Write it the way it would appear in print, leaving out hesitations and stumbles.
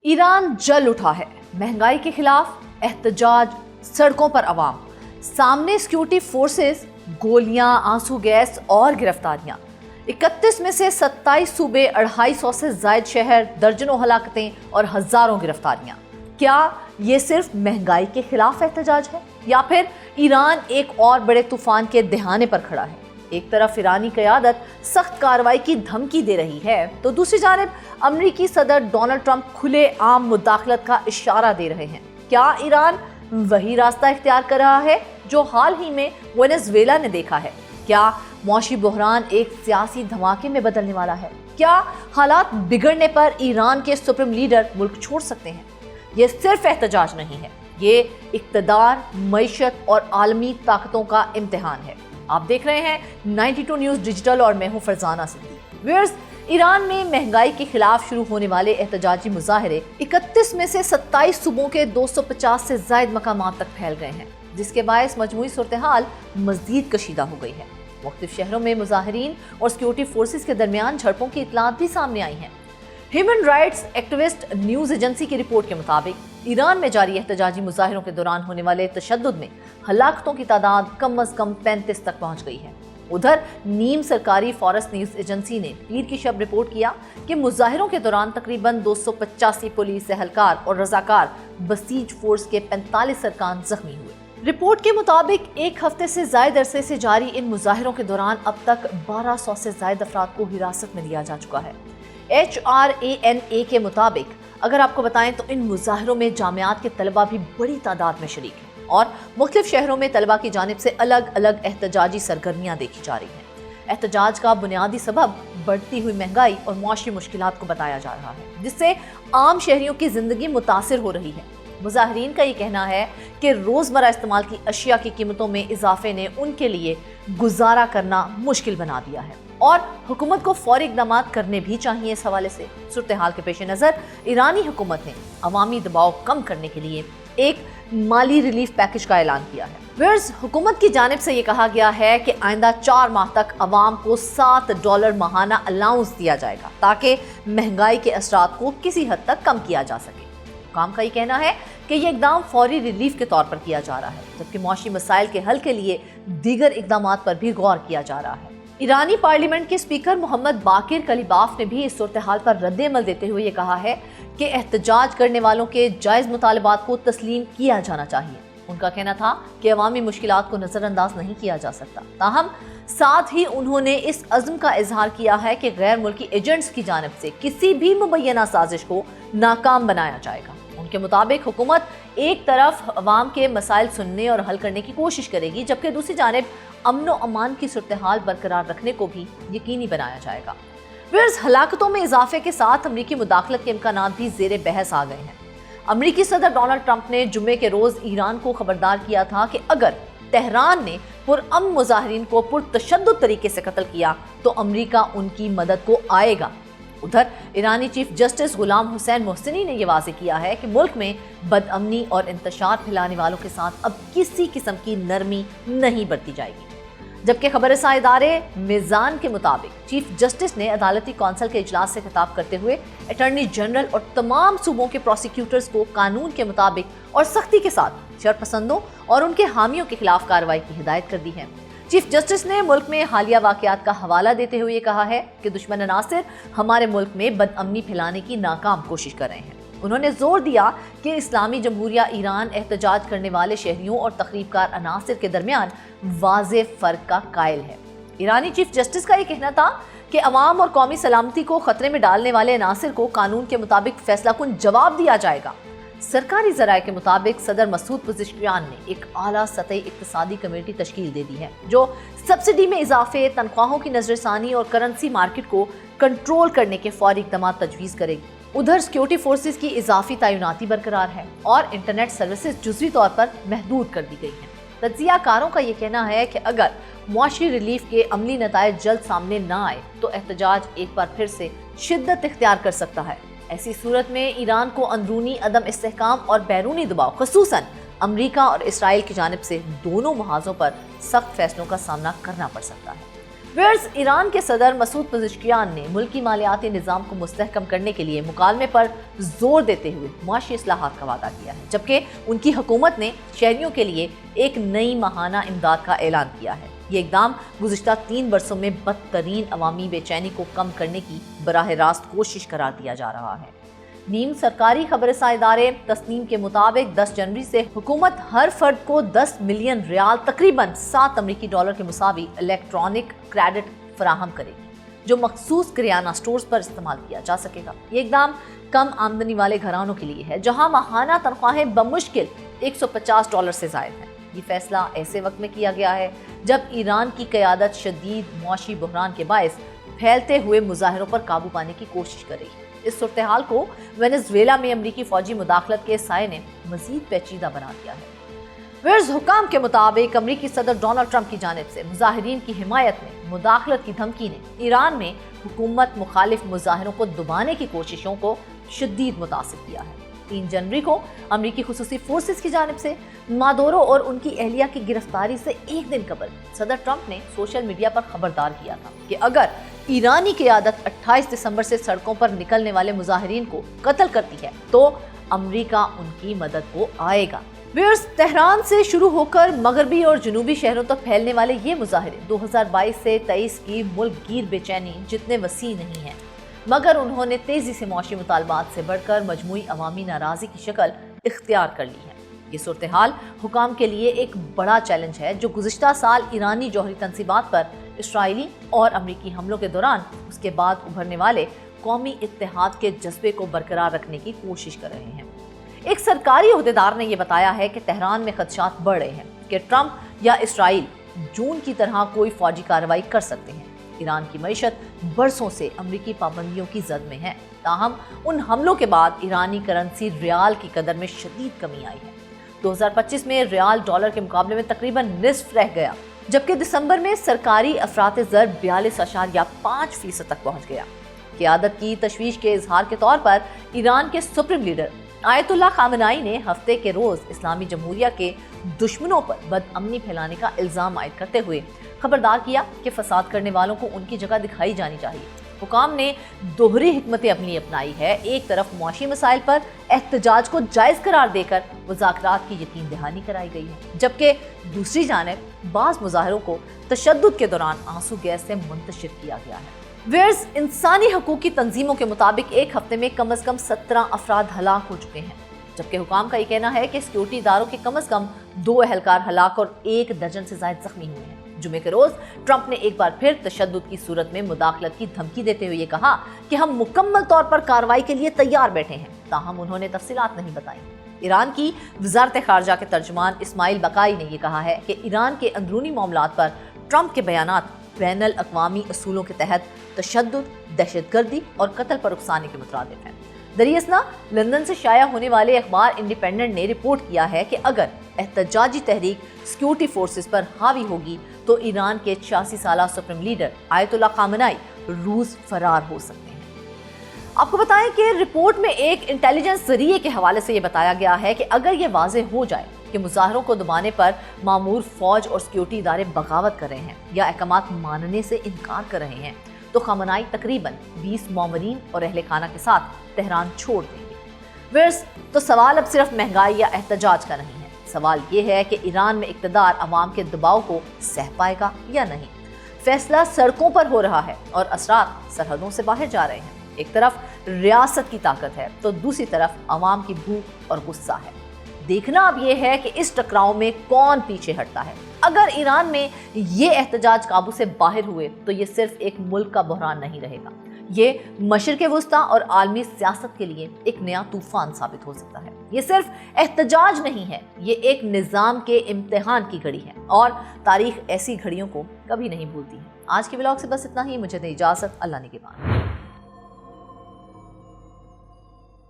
Iran जल उठा है, महंगाई के खिलाफ एहतजाज, सड़कों पर अवाम, सामने सिक्योरिटी फोर्सेस, गोलियां, आंसू गैस और गिरफ्तारियां। 31 में से 27 सूबे, 250 से जायद शहर, दर्जनों हलाकतें और हजारों गिरफ्तारियां। क्या ये सिर्फ महंगाई के खिलाफ एहतजाज है या फिर ईरान एक और बड़े तूफान के दहाने पर खड़ा है? एक तरफ ईरानी क़यादत सख्त कार्रवाई की धमकी दे रही है तो दूसरी जानिब अमरीकी सदर डोनाल्ड ट्रंप खुले आम मुदाखलत का इशारा दे रहे हैं। क्या ईरान वही रास्ता इख्तियार कर रहा है जो हाल ही में वेनेजुएला ने देखा है? क्या मौशी बहरान एक सियासी धमाके में बदलने वाला है? क्या हालात बिगड़ने पर ईरान के सुप्रीम लीडर मुल्क छोड़ सकते हैं? ये सिर्फ एहतजाज नहीं है, ये इक़्तिदार, मईशत और आलमी ताकतों का इम्तिहान है। आप देख रहे हैं 92 न्यूज़ डिजिटल और मैं हूं फरजाना सिद्दीकी। व्यूअर्स, ईरान में महंगाई के खिलाफ शुरू होने वाले एहतजाजी मुजाहरे 31 में से 27 सूबों के 250 से जायद मकामात तक फैल गए हैं, जिसके बायस मजमूई सूरत-ए-हाल मज़ीद कशीदा हो गई है। मुख्तलिफ शहरों में मुजाहिरीन और सिक्योरिटी फोर्सेस के दरमियान झड़पों की इतलात भी सामने आई हैं। Human rights activist news agency की रिपोर्ट के मुताबिक ईरान में जारी एहतजाजी मुजाहिरों के दौरान होने वाले तशद्दुद में हलाकतों की तादाद कम अज कम 35 तक पहुंच गई है। उधर नीम सरकारी फॉरेस्ट न्यूज़ एजेंसी ने पीर की शब रिपोर्ट किया कि मुजाहिरों के दौरान तकरीबन 285 पुलिस एहलकार और रजाकार बसीज फोर्स के 45 अरकान जख्मी हुए। रिपोर्ट के मुताबिक एक हफ्ते से जायद अरसे से जारी इन मुजाहिरों के दौरान अब तक 1200 से जायद अफराद को हिरासत में लिया जा चुका है। HRANA के मुताबिक अगर आपको बताएं तो इन मुजाहिरों में जामियात के तलबा भी बड़ी तादाद में शरीक हैं और मुख्तलिफ शहरों में तलबा की जानिब से अलग अलग एहतजाजी सरगर्मियाँ देखी जा रही हैं। एहतजाज का बुनियादी सबब बढ़ती हुई महंगाई और मुआशी मुश्किलात को बताया जा रहा है, जिससे आम शहरियों की जिंदगी मुतासिर हो रही है। मुजाहिरीन का ये कहना है कि रोज़मर्रा इस्तेमाल की अशिया की कीमतों में इजाफे ने उनके लिए गुजारा करना मुश्किल बना दिया है और हुकूमत को फौरी इक़दाम करने भी चाहिए। इस हवाले से सूरत हाल के पेश नज़र ईरानी हुकूमत ने अवामी दबाव कम करने के लिए एक माली रिलीफ पैकेज का ऐलान किया है। व्यूअर्स, हुकूमत की जानिब से ये कहा गया है कि आइंदा 4 माह तक अवाम को $7 माहाना अलाउंस दिया जाएगा ताकि महंगाई के असरात को किसी हद तक कम किया जा सके। हुकाम का ये कहना है कि ये इकदाम फौरी रिलीफ के तौर पर किया जा रहा है, जबकि मौशी मसाइल के हल के लिए दीगर इकदाम पर भी गौर किया जा रहा है। ईरानी पार्लियामेंट के स्पीकर मोहम्मद बाकिर कलीबाफ ने भी इस सूरत हाल पर रद्द-ए-अमल देते हुए ये कहा है कि एहतजाज करने वालों के जायज़ मुतालबात को तस्लीम किया जाना चाहिए। उनका कहना था कि अवामी मुश्किलात को नज़रअंदाज नहीं किया जा सकता। ताहम साथ ही उन्होंने इस अज़्म का इजहार किया है कि गैर मुल्की एजेंट्स की जानिब से किसी भी मुबैना साजिश को नाकाम बनाया जाएगा। उनके मुताबिक हुकूमत एक तरफ अवाम के मसाइल सुनने और हल करने की कोशिश करेगी, जबकि दूसरी जानिब अमन व अमान की सूरत हाल बरकरार रखने को भी यकीनी बनाया जाएगा। व्यूअर्स, हलाकतों में इजाफे के साथ अमरीकी मुदाखलत के इम्कानात भी ज़ेरे बहस आ गए हैं। अमरीकी सदर डोनाल्ड ट्रंप ने जुम्मे के रोज़ ईरान को खबरदार किया था कि अगर तेहरान ने पुरअमन मुजाहिरीन को पुरतशद्दुद तरीके से कत्ल किया तो अमरीका उनकी मदद को आएगा। उधर ईरानी चीफ जस्टिस गुलाम हुसैन मोहसिनी ने यह वाज़ेह किया है कि मुल्क में बदअमनी और इंतशार फैलाने वालों के साथ अब किसी किस्म की नरमी नहीं बरती जाएगी। जबकि खबरसां इदारे मिजान के मुताबिक चीफ जस्टिस ने अदालती कौंसिल के इजलास से खिताब करते हुए अटॉर्नी जनरल और तमाम सूबों के प्रोसिक्यूटर्स को कानून के मुताबिक और सख्ती के साथ शरपसंदों और उनके हामियों के खिलाफ कार्रवाई की हिदायत कर दी है। चीफ जस्टिस ने मुल्क में हालिया वाकयात का हवाला देते हुए कहा है कि दुश्मन अनासिर हमारे मुल्क में बदअमनी फैलाने की नाकाम कोशिश कर रहे हैं। उन्होंने जोर दिया कि इस्लामी जमहूरिया ईरान एहतजाज करने वाले शहरियों और तखरीबकार अनासिर के दरमियान वाज़े फ़र्क का कायल है। ईरानी चीफ जस्टिस का ये कहना था कि अवाम और कौमी सलामती को खतरे में डालने वाले अनासिर को कानून के मुताबिक फैसलाकुन जवाब दिया जाएगा। सरकारी ज़राए के मुताबिक सदर मसूद पज़ेश्कियान ने एक आला सतही इक़्तिसादी कमेटी तश्कील दे दी है जो सब्सिडी में इजाफे, तनख्वाहों की नजरसानी और करेंसी मार्केट को कंट्रोल करने के फौरी इक़दाम तजवीज़ करेगी। उधर सिक्योरिटी फोर्सेस की इजाफी तैनाती बरकरार है और इंटरनेट सर्विसेज जुज़वी तौर पर महदूद कर दी गई हैं। तज्ज़ियाकारों का ये कहना है कि अगर मुआशी रिलीफ के अमली नताइज जल्द सामने न आए तो एहतजाज एक बार फिर से शिद्दत इख्तियार कर सकता है। ऐसी सूरत में ईरान को अंदरूनी अदम इस्तेहकाम और बैरूनी दबाव, ख़ुसूसन अमरीका और इसराइल की जानिब से दोनों महाजों पर सख्त फैसलों का सामना करना पड़ सकता है। ویئرز ایران کے صدر مسعود پزشکیان نے ملکی مالیاتی نظام کو مستحکم کرنے کے لیے مکالمے پر زور دیتے ہوئے معاشی اصلاحات کا وعدہ کیا ہے، جبکہ ان کی حکومت نے شہریوں کے لیے ایک نئی ماہانہ امداد کا اعلان کیا ہے۔ یہ اقدام گزشتہ 3 برسوں میں بدترین عوامی بے چینی کو کم کرنے کی براہ راست کوشش قرار دیا جا رہا ہے۔ نیم سرکاری خبر رساں ادارے تسنیم کے مطابق 10 جنوری سے حکومت ہر فرد کو 10 ملین ریال تقریباً 7 امریکی ڈالر کے مساوی الیکٹرانک کریڈٹ فراہم کرے گی، جو مخصوص کریانہ سٹورز پر استعمال کیا جا سکے گا۔ یہ اقدام کم آمدنی والے گھرانوں کے لیے ہے، جہاں ماہانہ تنخواہیں بمشکل $150 سے زائد ہیں۔ یہ فیصلہ ایسے وقت میں کیا گیا ہے جب ایران کی قیادت شدید معاشی بحران کے باعث پھیلتے ہوئے مظاہروں پر قابو پانے کی کوشش کر رہی ہے۔ اس صورتحال کو وینزویلا میں امریکی فوجی مداخلت کے سائے نے مزید پیچیدہ بنا دیا ہے۔ ویئرز حکام کے مطابق امریکی صدر ڈونلڈ ٹرمپ کی جانب سے مظاہرین کی حمایت میں مداخلت کی دھمکی نے ایران میں حکومت مخالف مظاہروں کو دبانے کی کوششوں کو شدید متاثر کیا ہے۔ 3 جنوری کو امریکی خصوصی فورسز کی جانب سے مادورو اور ان کی اہلیہ کی گرفتاری سے ایک دن قبل صدر ٹرمپ نے سوشل میڈیا پر خبردار کیا تھا کہ اگر ایرانی قیادت 28 دسمبر سے سڑکوں پر نکلنے والے مظاہرین کو قتل کرتی ہے تو امریکہ ان کی مدد کو آئے گا۔ ویئرز تہران سے شروع ہو کر مغربی اور جنوبی شہروں تک پھیلنے والے یہ مظاہرے 2022 سے 23 کی ملک گیر بے چینی جتنے وسیع نہیں ہیں، مگر انہوں نے تیزی سے معاشی مطالبات سے بڑھ کر مجموعی عوامی ناراضی کی شکل اختیار کر لی ہے۔ یہ صورتحال حکام کے لیے ایک بڑا چیلنج ہے، جو گزشتہ سال ایرانی جوہری تنصیبات پر اسرائیلی اور امریکی حملوں کے دوران اس کے بعد ابھرنے والے قومی اتحاد کے جذبے کو برقرار رکھنے کی کوشش کر رہے ہیں۔ ایک سرکاری عہدیدار نے یہ بتایا ہے کہ تہران میں خدشات بڑھ رہے ہیں کہ ٹرمپ یا اسرائیل جون کی طرح کوئی فوجی کارروائی کر سکتے ہیں۔ ایران کی معیشت برسوں سے امریکی پابندیوں کی زد میں ہے، تاہم ان حملوں کے بعد ایرانی کرنسی ریال کی قدر میں شدید کمی آئی ہے۔ 2025 میں ریال ڈالر کے مقابلے میں تقریباً نصف رہ گیا، جبکہ دسمبر میں سرکاری افراط زر 42.5% تک پہنچ گیا۔ قیادت کی تشویش کے اظہار کے طور پر ایران کے سپریم لیڈر آیت اللہ خامنائی نے ہفتے کے روز اسلامی جمہوریہ کے دشمنوں پر بدامنی پھیلانے کا الزام عائد کرتے ہوئے خبردار کیا کہ فساد کرنے والوں کو ان کی جگہ دکھائی جانی چاہیے۔ حکام نے دوہری حکمت عملی اپنائی ہے، ایک طرف معاشی مسائل پر احتجاج کو جائز قرار دے کر مذاکرات کی یقین دہانی کرائی گئی ہے، جبکہ دوسری جانب بعض مظاہروں کو تشدد کے دوران آنسو گیس سے منتشر کیا گیا ہے۔ ویئرز انسانی حقوق کی تنظیموں کے مطابق ایک ہفتے میں کم از کم 17 افراد ہلاک ہو چکے ہیں، جبکہ حکام کا یہ کہنا ہے کہ سیکیورٹی اداروں کے کم از کم 2 اہلکار ہلاک اور 1 درجن سے زائد زخمی ہوئے ہیں۔ جمعے کے روز ٹرمپ نے ایک بار پھر تشدد کی صورت میں مداخلت کی دھمکی دیتے ہوئے یہ کہا کہ ہم مکمل طور پر کارروائی کے لیے تیار بیٹھے ہیں، تاہم انہوں نے تفصیلات نہیں بتائیں۔ ایران کی وزارت خارجہ کے ترجمان اسماعیل بقائی نے یہ کہا ہے کہ ایران کے اندرونی معاملات پر ٹرمپ کے بیانات بین الاقوامی اصولوں کے تحت تشدد، دہشت گردی اور قتل پر اکسانے کے مترادف ہیں۔ دریاسنا لندن سے شائع ہونے والے اخبار انڈیپینڈنٹ نے رپورٹ کیا ہے کہ اگر احتجاجی تحریک سیکیورٹی فورسز پر حاوی ہوگی تو ایران کے 86 سالہ سپریم لیڈر آیت اللہ خامنائی روس فرار ہو سکتے ہیں۔ آپ کو بتائیں کہ رپورٹ میں ایک انٹیلیجنس ذریعے کے حوالے سے یہ بتایا گیا ہے کہ اگر یہ واضح ہو جائے کہ مظاہروں کو دبانے پر مامور فوج اور سیکیورٹی ادارے بغاوت کر رہے ہیں یا احکامات ماننے سے انکار کر رہے ہیں تو خامنائی تقریباً 20 معمرین اور اہل خانہ کے ساتھ تہران چھوڑ دیں گے۔ ویئرز تو سوال اب صرف مہنگائی یا احتجاج کا نہیں ہے، سوال یہ ہے کہ ایران میں اقتدار عوام کے دباؤ کو سہ پائے گا یا نہیں۔ فیصلہ سڑکوں پر ہو رہا ہے اور اثرات سرحدوں سے باہر جا رہے ہیں۔ ایک طرف ریاست کی طاقت ہے تو دوسری طرف عوام کی بھوک اور غصہ ہے۔ دیکھنا اب یہ ہے کہ اس ٹکراؤ میں کون پیچھے ہٹتا ہے۔ اگر ایران میں یہ احتجاج قابو سے باہر ہوئے تو یہ صرف ایک ملک کا بحران نہیں رہے گا، یہ مشرق وسطیٰ اور عالمی سیاست کے لیے ایک نیا طوفان ثابت ہو سکتا ہے۔ یہ صرف احتجاج نہیں ہے، یہ ایک نظام کے امتحان کی گھڑی ہے اور تاریخ ایسی گھڑیوں کو کبھی نہیں بھولتی ہے۔ آج کے ولاگ سے بس اتنا ہی، مجھے دیں اجازت، اللہ نگہبان۔